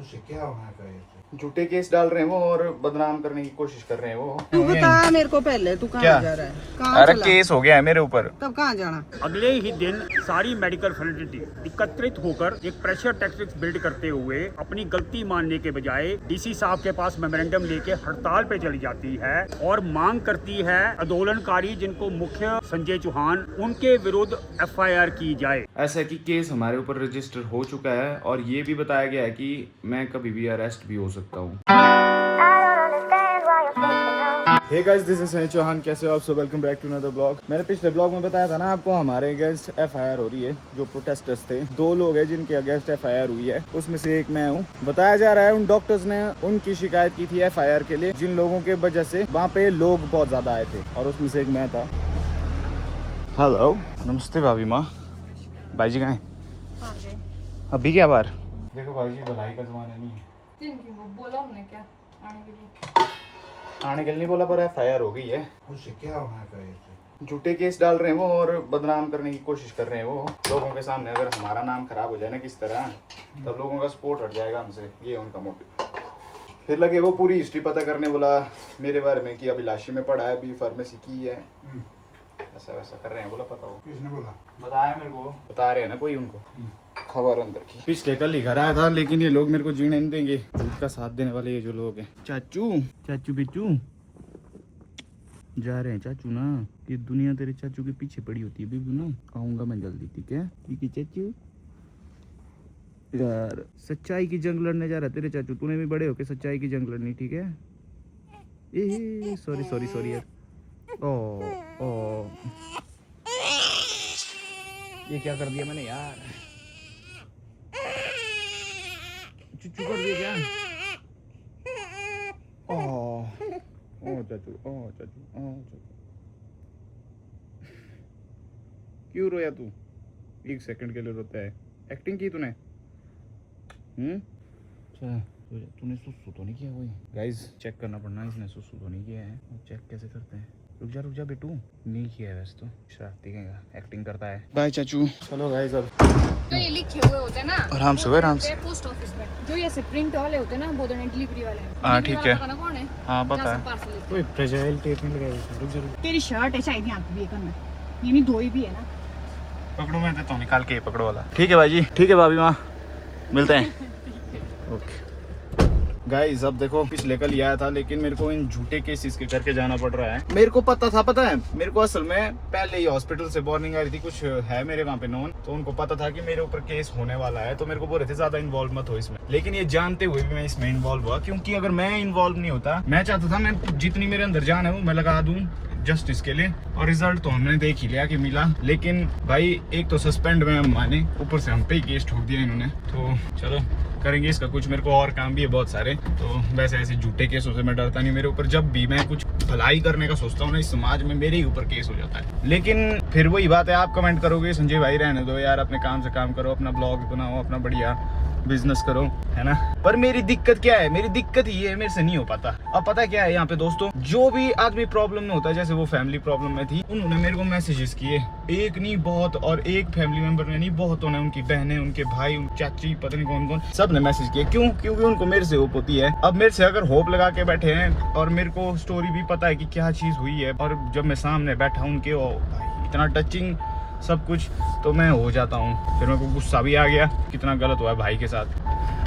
उससे क्या होना चाहिए? झूठे केस डाल रहे हैं वो और बदनाम करने की कोशिश कर रहे हैं वो। तू बता मेरे को पहले, तू क्या? कहाँ जा रहा है? कहाँ अरे चला? केस हो गया है मेरे ऊपर। तब कहाँ जाना? अगले ही दिन सारी मेडिकल फैसिलिटी एकत्रित होकर एक प्रेशर टैक्टिक्स बिल्ड करते हुए अपनी गलती मानने के बजाय डीसी साहब के पास मेमोरेंडम लेके हड़ताल पे चली जाती है और मांग करती है आंदोलनकारी जिनको मुख्य संजय चौहान उनके विरुद्ध एफआईआर की जाए। ऐसा कि केस हमारे ऊपर रजिस्टर हो चुका है और ये भी बताया गया है कि मैं कभी भी अरेस्ट भी हो सकता हूँ। Hey guys, this is Sanjay Chauhan. कैसे हो आप सब? Welcome back to another blog. मैंने पिछले ब्लॉग में बताया था ना आपको, हमारे अगेंस्ट एफआईआर हो रही है। जो प्रोटेस्टर्स थे, 2 लोग हैं जिनके अगेंस्ट एफआईआर हुई है, उसमें से एक मैं हूँ। बताया जा रहा है उन डॉक्टर्स ने उनकी शिकायत की थी एफआईआर के लिए, जिन लोगों के वजह से वहाँ पे लोग बहुत ज्यादा आए थे और उसमें से एक मैं था। हेलो, नमस्ते भाभी माँ। भाई जी कहाँ हैं? अभी क्या बार? देखो भाई जी, भलाई का जमाना नहीं है। बोला हमने क्या आने के लिए? आने के लिए नहीं बोला, पर एफआईआर हो गई है। उससे क्या होना चाहिए? झूठे केस डाल रहे हैं वो और बदनाम करने की कोशिश कर रहे हैं वो लोगों के सामने। अगर हमारा नाम खराब हो जाए ना किस तरह, तब लोगों का सपोर्ट हट जाएगा हमसे। ये है उनका मोटिव। फिर लगे वो पूरी हिस्ट्री पता करने, बोला मेरे बारे में कि अभिलाषी में पढ़ा है, बी फार्मेसी की है, ऐसा वैसा कर रहे हैं। बोला पता हो? किसने बोला? बताया मेरे को, बता रहे हैं ना कोई उनको खबर अंदर की। पिछले कल ही घर आया था, लेकिन ये लोग मेरे को जीने नहीं देंगे। झूठ का साथ देने वाले ये जो लोग हैं। चाचू चाचू बिच्चू जा रहे हैं चाचू ना। ये दुनिया तेरे चाचू के पीछे पड़ी होती है बेबी ना। आऊंगा मैं जल्दी, ठीक है? ठीक है चाचू। यार सच्चाई की जंग लड़ने जा रहा है तेरे चाचू। तूने भी बड़े होके सच्चाई की जंग लड़नी, ठीक है? ए सॉरी सॉरी सॉरी यार। ओ ये क्या कर दिया मैंने यार? चुच्चू कर दिया क्या? ओ चाचू, ओ चाचू, ओ चाचू। क्यों रोया तू? 1 सेकंड के लिए रोता है। एक्टिंग की तूने? तूने सुसु तो नहीं किया कोई? गाइस चेक करना पड़ना, इसने सुसु तो नहीं किया है। चेक कैसे करते हैं? रुक जा बेटू। नहीं किया है वैसे तो। शरारती कहेगा, एक्टिंग करता है। बाय चाचू। चलो गाइस अब तो ये लिखे हुए होते हैं ना, आराम से, आराम से। पोस्ट ऑफिस में जो ये से प्रिंट वाले होते हैं ना, वो देने डिलीवरी वाले। हाँ ठीक है। पता ना कौन है? हाँ पता है। पार्सल लेते कोई फ्रेजाइल टेप नहीं लगाई। रुक जा। तेरी शर्ट है चाहिए यहाँ पे करना, ये नहीं धोई भी है ना। पकड़ो, मैं देता हूँ निकाल के। पकड़ो वाला। ठीक है भाई जी, ठीक है भाभी माँ, मिलते हैं। ओके गाइस, अब देखो पिछले कल ही आया था, लेकिन मेरे को इन झूठे केसेस के करके जाना पड़ रहा है। मेरे को पता था, पता है मेरे को असल में पहले ही हॉस्पिटल से वार्निंग आ रही थी। कुछ है मेरे वहाँ पे नॉन, तो उनको पता था कि मेरे ऊपर केस होने वाला है, तो मेरे को बोल रहे थे ज्यादा इन्वॉल्व मत हो इसमें। लेकिन ये जानते हुए भी मैं इसमें इन्वॉल्व हुआ, क्योंकि अगर मैं इन्वॉल्व नहीं होता, मैं चाहता था मैं जितनी मेरे अंदर जान है वो मैं लगा दूं जस्टिस के लिए। और रिजल्ट तो हमने देख ही लिया कि मिला। लेकिन भाई एक तो सस्पेंड में हम माने, ऊपर से हम पे ही केस ठोक दिया इन्होंने। तो चलो करेंगे इसका कुछ। मेरे को और काम भी है बहुत सारे, तो वैसे ऐसे झूठे केसों से मैं डरता नहीं। मेरे ऊपर जब भी मैं कुछ भलाई करने का सोचता हूँ ना इस समाज में, मेरे ही ऊपर केस हो जाता है। लेकिन फिर वही बात है, आप कमेंट करोगे संजय भाई रहने दो यार, अपने काम से काम करो, अपना ब्लॉग बनाओ, अपना बढ़िया बिजनेस करो, है ना? पर मेरी दिक्कत क्या है? मेरी दिक्कत ये है, मेरे से नहीं हो पाता। अब पता क्या है यहाँ पे दोस्तों, जो भी आदमी प्रॉब्लम में होता है, जैसे वो फैमिली प्रॉब्लम में थी, उन्होंने मेरे को मैसेजेस किए, एक नहीं बहुत, और एक फैमिली मेंबर ने नहीं, बहुतों ने, उनकी बहनें, उनके भाई, चाची, पता नहीं कौन कौन, सब ने मैसेज किए। क्यों? क्योंकि उनको मेरे से होप होती है। अब मेरे से अगर होप लगा के बैठे हैं और मेरे को स्टोरी भी पता है कि क्या चीज हुई है, और जब मैं सामने बैठा उनके, ओ भाई इतना टचिंग सब कुछ, तो मैं हो जाता हूँ। फिर मेरे को गुस्सा भी आ गया, कितना गलत हुआ है भाई के साथ।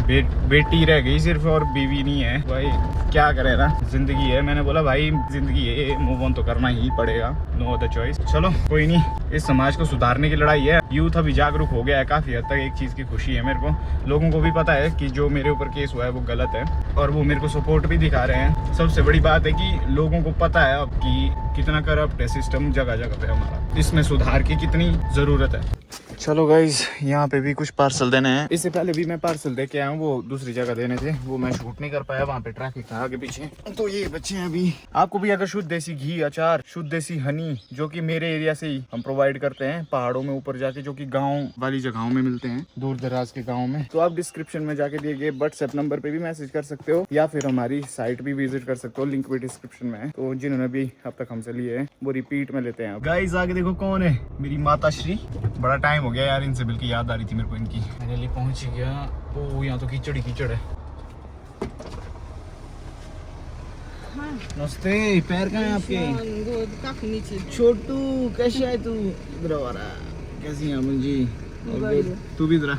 बेटी रह गई सिर्फ और बीवी नहीं है। भाई क्या करे ना, जिंदगी है। मैंने बोला भाई जिंदगी है, मूव ऑन तो करना ही पड़ेगा, नो अदर चॉइस। चलो कोई नहीं, इस समाज को सुधारने की लड़ाई है। यूथ अभी जागरूक हो गया है काफी हद तक। एक चीज की खुशी है मेरे को, लोगों को भी पता है कि जो मेरे ऊपर केस हुआ है वो गलत है, और वो मेरे को सपोर्ट भी दिखा रहे हैं। सबसे बड़ी बात है कि लोगों को पता है अब कि कितना करप्ट है सिस्टम जगह जगह पे हमारा, इसमें सुधार की कितनी जरूरत है। चलो गाइज, यहाँ पे भी कुछ पार्सल देने हैं। इससे पहले भी मैं पार्सल दे के आया हूँ, वो दूसरी जगह देने थे, वो मैं शूट नहीं कर पाया, वहाँ पे ट्रैफिक था आगे पीछे। तो ये बच्चे हैं अभी। आपको भी अगर शुद्ध देसी घी, अचार, शुद्ध देसी हनी, जो कि मेरे एरिया से ही हम प्रोवाइड करते हैं, पहाड़ों में ऊपर जाके, जो कि गाँव वाली जगहों में मिलते हैं, दूर दराज के गाँव में, तो आप डिस्क्रिप्शन में जाके दिए गए व्हाट्सएप नंबर पे भी मैसेज कर सकते हो, या फिर हमारी साइट भी विजिट कर सकते हो, लिंक भी डिस्क्रिप्शन में है। तो जिन्होंने भी अब तक हमसे लिए हैं वो रिपीट में लेते हैं। गाइज आगे देखो कौन है, मेरी माता श्री। बड़ा टाइम हो गया यार, इनसे मिलकर याद आ रही थी मेरे को इनकी। फाइनली पहुंच गया। ओ यहाँ तो कीचड़ ही कीचड़ है। हाँ नमस्ते, पैर कहाँ हैं आपके? गोद काफी नीचे। छोटू कैसे है तू? इधर आ रहा, कैसी है अमन जी? तू भी इधर आ,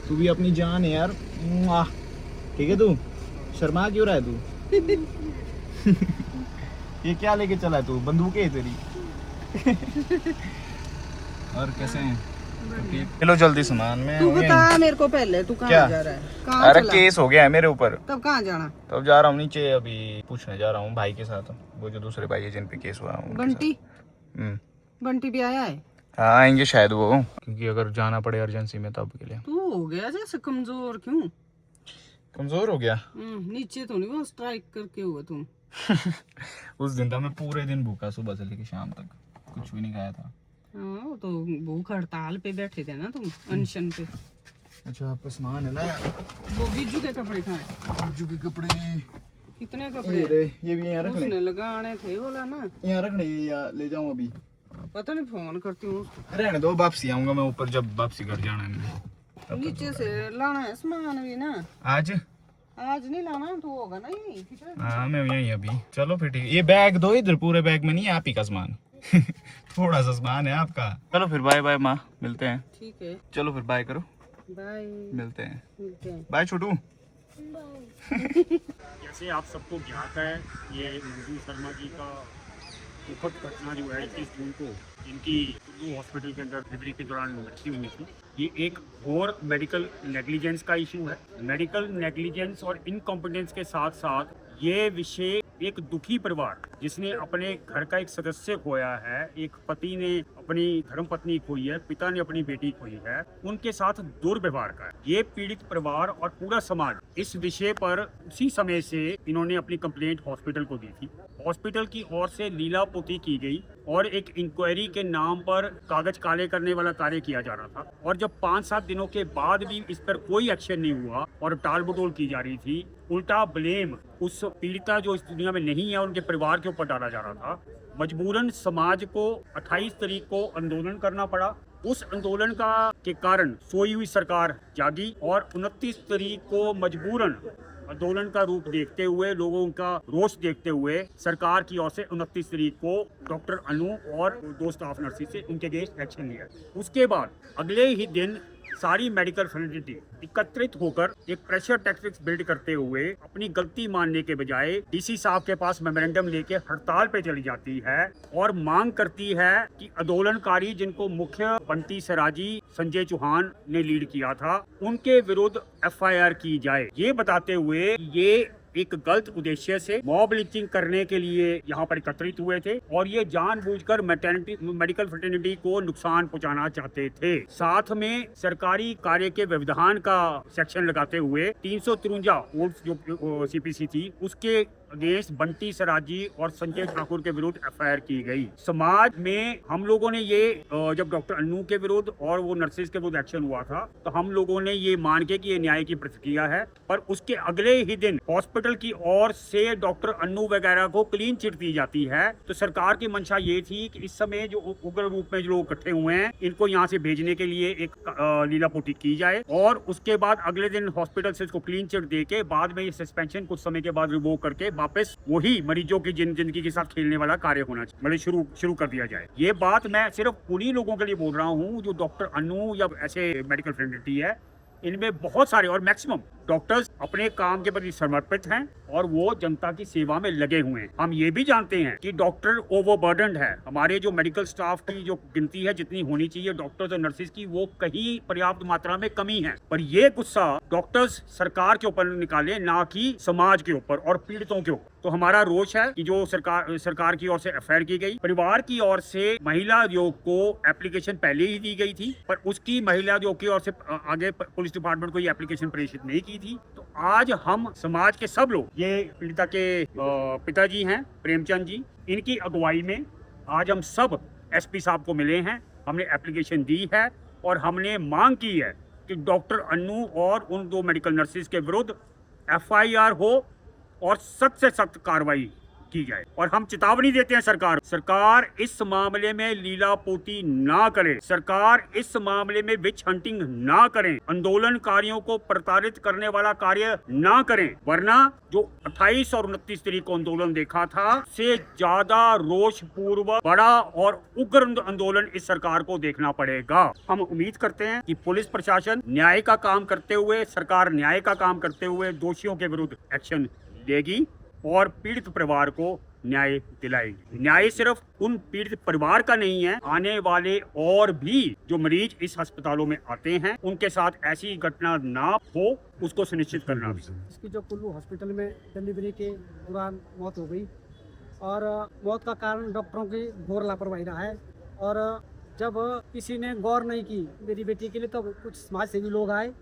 तू भी अपनी जान है यार। मुआ। ठीक है, तू शर्मा क्यों रहा है तू? ये क्या लेके चला है तू? बंदूक है तेरी? और कैसे हैं? चलो जल्दी सामान में। तू बता मेरे को पहले, तू क्या? कहाँ जा रहा है? कहाँ अरे चला? केस हो गया है मेरे ऊपर। तब कहाँ जाना? तब जा रहा हूँ नीचे, अभी पूछने जा रहा हूँ भाई के साथ, वो जो दूसरे भाई है जिन पे केस हुआ है उनके बंटी? साथ। बंटी भी आया है? हाँ आएंगे शायद वो, क्योंकि अगर जाना पड़े इमरजेंसी में तब के लिए। तू हो गया जैसे कमजोर क्यों? कमजोर हो गया? नीचे तो नहीं वो स्ट्राइक करके हुआ तुम? उस दिन था मैं पूरे दिन भूखा, सुबह से लेके शाम तक कुछ भी नहीं खाया था। हाँ वो तो भूख हड़ताल पे बैठे थे ना तुम, अनशन पे। अच्छा आपका सामान है ना? वो बिज्जू के कपड़े कहाँ? बिज्जू के कपड़े कितने कपड़े? ये भी यहाँ रखने, उसने लगाने थे बोला ना। यहाँ रखने, या ले जाऊँ अभी? पता नहीं, फोन करती हूँ उसको। रहने दो, वापसी आऊंगा मैं ऊपर जब वापसी घर जाना है मुझे। नीचे से लाना है सामान भी ना। आज नहीं लाना तो होगा ना यही। हाँ मैं यहीं अभी। चलो फिर ठीक है, ये बैग दो इधर, पूरे बैग में नहीं है आप ही का सामान। थोड़ा सा सामान है आपका। चलो फिर बाय बाय माँ, मिलते हैं। ठीक है, चलो फिर बाय करो, बाय, मिलते हैं। मिलते हैं। बाय छोटू। जैसे आप सबको ज्ञात है, ये मंजू शर्मा जी का दुखद घटना जो है 21 जून को इनकी कुल्लू हॉस्पिटल के अंदर डिलीवरी के दौरान मृत्यु हुई थी। ये एक और मेडिकल नेग्लिजेंस का इशू है। मेडिकल नेग्लिजेंस और इनकॉम्पिटेंस के साथ साथ ये विषय एक दुखी परिवार जिसने अपने घर का एक सदस्य खोया है, एक पति ने अपनी धर्मपत्नी खोई है, पिता ने अपनी बेटी खोई है, उनके साथ दुर्व्यवहार का है। ये पीड़ित परिवार और पूरा समाज इस विषय पर उसी समय से इन्होंने अपनी कंप्लेंट हॉस्पिटल को दी थी। हॉस्पिटल की ओर से लीलापोती की गई और एक इंक्वायरी के नाम पर कागज काले करने वाला कार्य किया जा रहा था। और जब 5-7 दिनों के बाद भी इस पर कोई एक्शन नहीं हुआ और टाल मटोल की जा रही थी, उल्टा ब्लेम उस पीड़िता जो इस दुनिया में नहीं है उनके परिवार के ऊपर डाला जा रहा था। मजबूरन समाज को 28 तारीख को आंदोलन करना पड़ा। उस आंदोलन के कारण सोई हुई सरकार जागी और 29 तारीख को मजबूरन आंदोलन का रूप देखते हुए, लोगों का रोष देखते हुए सरकार की ओर से 29 तारीख को डॉक्टर अनु और 2 स्टाफ नर्सिस से उनके अगेंस्ट एक्शन लिया। उसके बाद अगले ही दिन सारी मेडिकल फैसिलिटी एकत्रित होकर एक प्रेशर टैक्टिक्स बिल्ड करते हुए अपनी गलती मानने के बजाय डीसी साहब के पास मेमोरेंडम लेके हड़ताल पे चली जाती है और मांग करती है कि आंदोलनकारी जिनको मुख्य बंटी सराजी, संजय चौहान ने लीड किया था, उनके विरुद्ध एफआईआर की जाए। ये बताते हुए ये एक गलत उद्देश्य से मॉब लिंचिंग करने के लिए यहाँ पर एकत्रित हुए थे और ये जानबूझकर मेडिकल फ्रेटर्निटी को नुकसान पहुंचाना चाहते थे। साथ में सरकारी कार्य के व्यवधान का सेक्शन लगाते हुए 353 जो सीपीसी थी उसके अगेंस्ट बंटी सराजी और संजय ठाकुर के विरुद्ध एफआईआर की गई। समाज में हम लोगों ने ये जब डॉक्टर अन्नू के विरुद्ध और वो नर्सिस के विरुद्ध एक्शन हुआ था तो हम लोगों ने ये मान के कि ये न्याय की प्रतिक्रिया है, पर उसके अगले ही दिन हॉस्पिटल की ओर से डॉक्टर अन्नू वगैरह को क्लीन चिट दी जाती है। तो सरकार की मंशा ये थी कि इस समय जो उग्र रूप में जो लोग इकट्ठे हुए हैं इनको यहाँ से भेजने के लिए एक लीलापोती की जाए और उसके बाद अगले दिन हॉस्पिटल से इसको क्लीन चिट दे के बाद में ये सस्पेंशन कुछ समय के बाद रिवोक करके वापस वही मरीजों की जिंदगी के साथ खेलने वाला कार्य होना चाहिए, मतलब शुरू कर दिया जाए। ये बात मैं सिर्फ उन्हीं लोगों के लिए बोल रहा हूँ जो डॉक्टर अन्नू या ऐसे मेडिकल फ्रेटर्निटी है, इनमें बहुत सारे और मैक्सिमम डॉक्टर्स अपने काम के प्रति समर्पित हैं और वो जनता की सेवा में लगे हुए हैं। हम ये भी जानते हैं कि डॉक्टर ओवरबर्डन्ड है। हमारे जो मेडिकल स्टाफ की जो गिनती है जितनी होनी चाहिए डॉक्टर्स और नर्सिस की, वो कहीं पर्याप्त मात्रा में कमी है। पर ये गुस्सा डॉक्टर्स सरकार के ऊपर निकाले, ना कि समाज के ऊपर और पीड़ितों के ऊपर। तो हमारा रोष है कि जो सरकार की ओर से एफआईआर की गई, परिवार की ओर से महिला आयोग को एप्लीकेशन पहले ही दी गई थी, पर उसकी महिला आयोग की ओर से आगे पुलिस डिपार्टमेंट को ये एप्लीकेशन प्रेषित नहीं की थी। तो आज हम समाज के सब लोग, ये पीड़िता के पिताजी हैं प्रेमचंद जी, इनकी अगुवाई में आज हम सब एसपी साहब को मिले हैं। हमने एप्लीकेशन दी है और हमने मांग की है कि डॉक्टर अन्नू और उन 2 मेडिकल नर्सिस के विरुद्ध एफआईआर हो और सख्त से सख्त कार्रवाई की जाए। और हम चेतावनी देते हैं सरकार इस मामले में लीलापोती ना करे, सरकार इस मामले में विच हंटिंग ना करें, आंदोलनकारियों को प्रताड़ित करने वाला कार्य ना करें, वरना जो 28 और 29 तारीख को आंदोलन देखा था से ज्यादा रोष पूर्वक बड़ा और उग्र आंदोलन इस सरकार को देखना पड़ेगा। हम उम्मीद करते हैं कि पुलिस प्रशासन न्याय का काम करते हुए, सरकार न्याय का काम करते हुए दोषियों के विरुद्ध एक्शन लेगी और पीड़ित परिवार को न्याय दिलाएगी। न्याय सिर्फ उन पीड़ित परिवार का नहीं है, आने वाले और भी जो मरीज इस अस्पतालों में आते हैं उनके साथ ऐसी घटना ना हो, उसको सुनिश्चित करना भी। इसकी जो कुल्लू हॉस्पिटल में डिलीवरी के दौरान मौत हो गई और मौत का कारण डॉक्टरों की घोर लापरवाही रहा है। और जब किसी ने गौर नहीं की मेरी बेटी के लिए, तो कुछ समाज सेवी लोग आए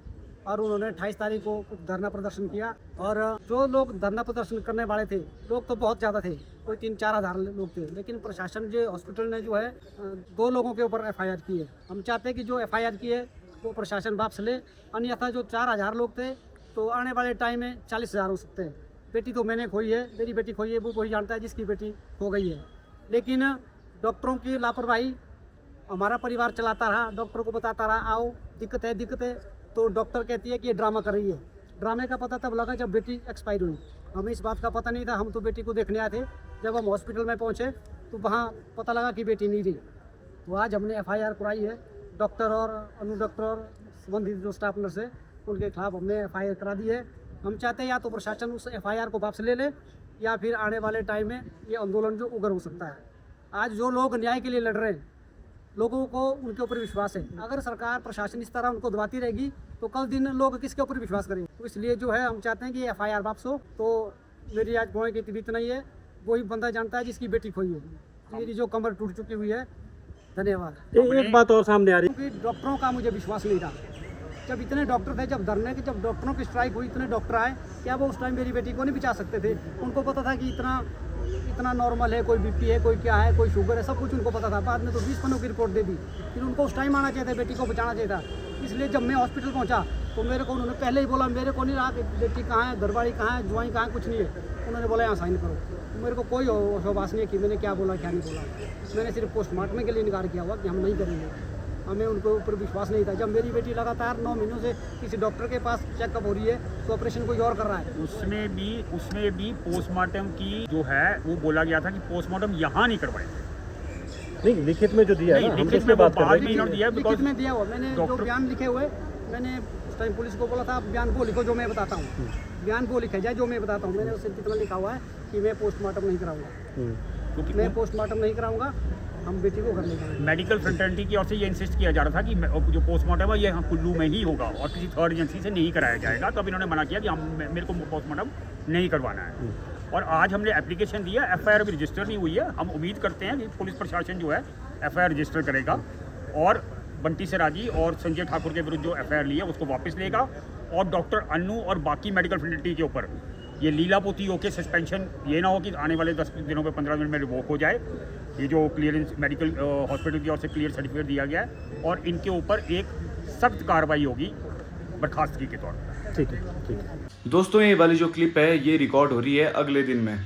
और उन्होंने 28 तारीख को कुछ धरना प्रदर्शन किया। और जो लोग धरना प्रदर्शन करने वाले थे, लोग तो बहुत ज़्यादा थे, कोई 3-4 हज़ार लोग थे, लेकिन प्रशासन जो हॉस्पिटल ने जो है 2 लोगों के ऊपर FIR की है। हम चाहते हैं कि जो FIR की है वो प्रशासन वापस ले, अन्यथा जो 4,000 लोग थे तो आने वाले टाइम में 40,000 हो सकते हैं। बेटी तो मैंने खोई है, मेरी बेटी खोई है, वो वही जानता है जिसकी बेटी खो गई है। लेकिन डॉक्टरों की लापरवाही, हमारा परिवार चलाता रहा, डॉक्टरों को बताता रहा आओ दिक्कत है, तो डॉक्टर कहती है कि ये ड्रामा कर रही है। ड्रामे का पता तब लगा जब बेटी एक्सपायर हुई। हमें इस बात का पता नहीं था, हम तो बेटी को देखने आए थे। जब हम हॉस्पिटल में पहुंचे तो वहाँ पता लगा कि बेटी नहीं रही। तो आज हमने FIR कराई है, डॉक्टर और अनु डॉक्टर और संबंधित जो स्टाफ नर्स है उनके खिलाफ हमने FIR करा दी है। हम चाहते हैं या तो प्रशासन उस FIR को वापस ले ले, या फिर आने वाले टाइम में ये आंदोलन जो उग्र हो सकता है। आज जो लोग न्याय के लिए लड़ रहे हैं, लोगों को उनके ऊपर विश्वास है। अगर सरकार प्रशासन इस तरह उनको दबाती रहेगी तो कल दिन लोग किसके ऊपर विश्वास करेंगे। तो इसलिए जो है हम चाहते हैं कि FIR वापस हो। तो मेरी आज बोलने की तबीयत नहीं है, वही बंदा जानता है जिसकी बेटी खोई है। मेरी जो कमर टूट चुकी हुई है। धन्यवाद। एक बात और सामने आ रही है क्योंकि डॉक्टरों का मुझे विश्वास नहीं था। जब इतने डॉक्टर थे, जब धरने के, जब डॉक्टरों की स्ट्राइक हुई, इतने डॉक्टर आए, क्या वो उस टाइम मेरी बेटी को नहीं बचा सकते थे? उनको पता था कि इतना नॉर्मल है, कोई BP है, कोई क्या है, कोई शुगर है, सब कुछ उनको पता था। बाद में तो 20 पन्नों की रिपोर्ट दे दी। फिर उनको उस टाइम आना चाहिए था, बेटी को बचाना चाहिए था। इसलिए जब मैं हॉस्पिटल पहुंचा तो मेरे को उन्होंने पहले ही बोला, मेरे को नहीं रहा कि बेटी कहाँ है, घरवाली कहाँ है, जुआई कहाँ है, कुछ नहीं है। उन्होंने बोला यहाँ साइन करो। मेरे को कोई होश नहीं है कि मैंने क्या बोला क्या नहीं बोला। मैंने सिर्फ पोस्टमार्टम के लिए इनकार किया हुआ कि हम नहीं करेंगे। हमें उनके ऊपर विश्वास नहीं था। जब मेरी बेटी लगातार 9 महीनों से किसी डॉक्टर के पास चेकअप हो रही है तो ऑपरेशन कोई और कर रहा है। उसमें भी पोस्टमार्टम की जो है वो बोला गया था कि पोस्टमार्टम यहाँ नहीं करवाएंगे। नहीं, लिखित में जो दिया है, लिखित में बाद में इन्होंने दिया, लिखित में दिया हुआ। मैंने जो बयान लिखे हुए, मैंने उस टाइम पुलिस को बोला था बयान वो लिखो जो मैं बताता हूँ, बयान वो लिखा जाए जो मैं बताता हूँ। मैंने उससे कितना लिखा हुआ है कि मैं पोस्टमार्टम नहीं कराऊंगा, मैं पोस्टमार्टम नहीं कराऊंगा, हम बेटी को घर ले जाएंगे। मेडिकल फ्रेटर्निटी की ओर से ये इंसिस्ट किया जा रहा था कि जो पोस्टमार्टम है ये यहाँ कुल्लू में ही होगा और किसी थर्ड एजेंसी से नहीं कराया जाएगा। तब इन्होंने मना किया कि मेरे को पोस्टमार्टम नहीं करवाना है। और आज हमने एप्लीकेशन दिया, FIR भी रजिस्टर नहीं हुई है। हम उम्मीद करते हैं कि पुलिस प्रशासन जो है FIR रजिस्टर करेगा और बंटी सराजी और संजय ठाकुर के विरुद्ध जो FIR ली है उसको वापस लेगा। और डॉक्टर अन्नू और बाकी मेडिकल फ्रेटर्निटी के ऊपर ये लीलापोती होकर सस्पेंशन ये ना हो कि आने वाले 10 दिनों में 15 दिन में रिवोक हो जाए। ये जो क्लियरेंस मेडिकल हॉस्पिटल की ओर से क्लियर सर्टिफिकेट दिया गया है और इनके ऊपर एक सख्त कार्रवाई होगी बर्खास्तगी के तौर पर। ठीक है। दोस्तों ये वाली जो क्लिप है ये रिकॉर्ड हो रही है अगले दिन में।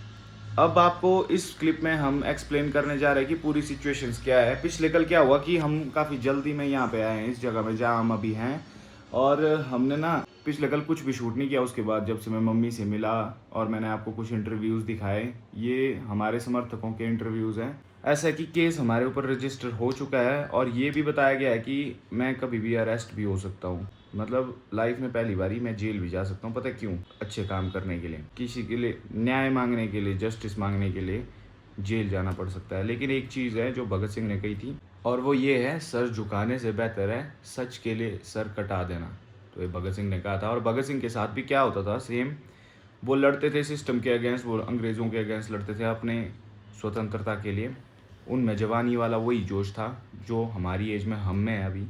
अब आपको इस क्लिप में हम एक्सप्लेन करने जा रहे हैं कि पूरी सिचुएशंस क्या है। पिछले कल क्या हुआ कि हम काफ़ी जल्दी में यहाँ पे आए हैं इस जगह में जहाँ हम अभी हैं, और हमने ना पिछले कल कुछ भी शूट नहीं किया। उसके बाद जब से मैं मम्मी से मिला और मैंने आपको कुछ इंटरव्यूज़ दिखाए, ये हमारे समर्थकों के इंटरव्यूज़ हैं। ऐसा है कि केस हमारे ऊपर रजिस्टर हो चुका है और ये भी बताया गया है कि मैं कभी भी अरेस्ट भी हो सकता हूँ। मतलब लाइफ में पहली बारी मैं जेल भी जा सकता हूँ। पता है क्यों? अच्छे काम करने के लिए, किसी के लिए न्याय मांगने के लिए, जस्टिस मांगने के लिए जेल जाना पड़ सकता है। लेकिन एक चीज़ है जो भगत सिंह ने कही थी और वो ये है, सर झुकाने से बेहतर है सच के लिए सर कटा देना। तो ये भगत सिंह ने कहा था। और भगत सिंह के साथ भी क्या होता था सेम, वो लड़ते थे सिस्टम के अगेंस्ट, वो अंग्रेज़ों के अगेंस्ट लड़ते थे अपने स्वतंत्रता के लिए। उनमें जवानी वाला वही जोश था जो हमारी एज में हम में है अभी।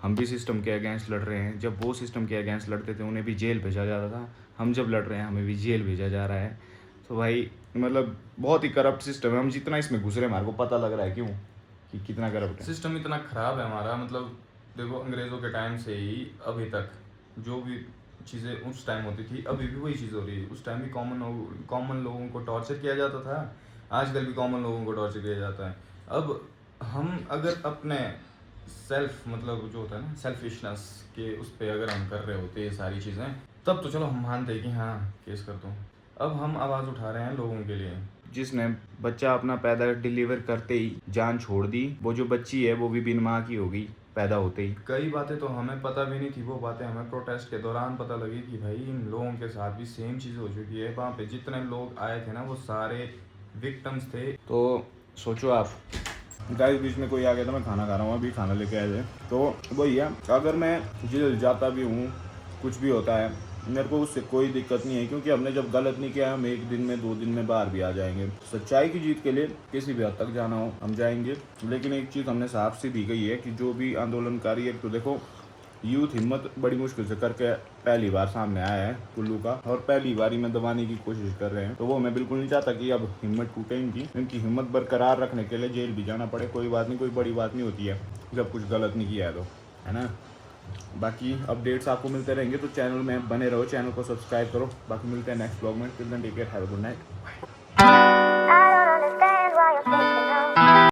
हम भी सिस्टम के अगेंस्ट लड़ रहे हैं। जब वो सिस्टम के अगेंस्ट लड़ते थे उन्हें भी जेल भेजा जाता था, हम जब लड़ रहे हैं हमें भी जेल भेजा जा रहा है। तो भाई मतलब बहुत ही करप्ट सिस्टम है। हम जितना इसमें घुस रहे हैं हमारे को पता लग रहा है क्यों कि कितना करप्ट है सिस्टम। इतना ख़राब है हमारा, मतलब देखो अंग्रेज़ों के टाइम से ही अभी तक जो भी चीज़ें उस टाइम होती थी, अभी भी वही चीज़ हो रही है। उस टाइम भी कॉमन लोगों को टॉर्चर किया जाता था, आजकल भी कॉमन लोगों को टॉर्चर किया जाता है। अब हम अगर अपने सेल्फ मतलब जो होता है ना सेल्फिशनेस के उस पर अगर हम कर रहे होते ये सारी चीज़ें, तब तो चलो हम मानते हैं कि हाँ केस कर दो। अब हम आवाज़ उठा रहे हैं लोगों के लिए। जिसने बच्चा अपना पैदा डिलीवर करते ही जान छोड़ दी, वो जो बच्ची है वो भी बिन माँ की होगी पैदा होते ही। कई बातें तो हमें पता भी नहीं थी, वो बातें हमें प्रोटेस्ट के दौरान पता लगी कि भाई इन लोगों के साथ भी सेम चीज़ हो चुकी है। वहाँ पे जितने लोग आए थे ना वो सारे विक्टिम्स थे। तो सोचो आप गाइस, बीच में कोई आ गया था, मैं खाना खा रहा हूँ, अभी खाना लेके आए थे। तो वही है, अगर मैं जेल जाता भी हूँ, कुछ भी होता है, मेरे को उससे कोई दिक्कत नहीं है, क्योंकि हमने जब गलत नहीं किया हम 1 दिन में 2 दिन में बाहर भी आ जाएंगे। सच्चाई की जीत के लिए किसी भी हद तक जाना हो हम जाएंगे। लेकिन एक चीज़ हमने साफ सी दी गई है कि जो भी आंदोलनकारी है, तो देखो यूथ हिम्मत बड़ी मुश्किल से करके पहली बार सामने आया है कुल्लू का, और पहली बारी में दबाने की कोशिश कर रहे हैं। तो वो मैं बिल्कुल नहीं चाहता कि अब हिम्मत टूटे इनकी हिम्मत बरकरार रखने के लिए जेल भी जाना पड़े। कोई बात नहीं, कोई बड़ी बात नहीं होती है जब कुछ गलत नहीं किया है तो, है ना। बाकी अपडेट्स आपको मिलते रहेंगे, तो चैनल में बने रहो, चैनल को सब्सक्राइब करो। बाकी मिलते हैं नेक्स्ट ब्लॉग में। Till then take care, have a good night, bye.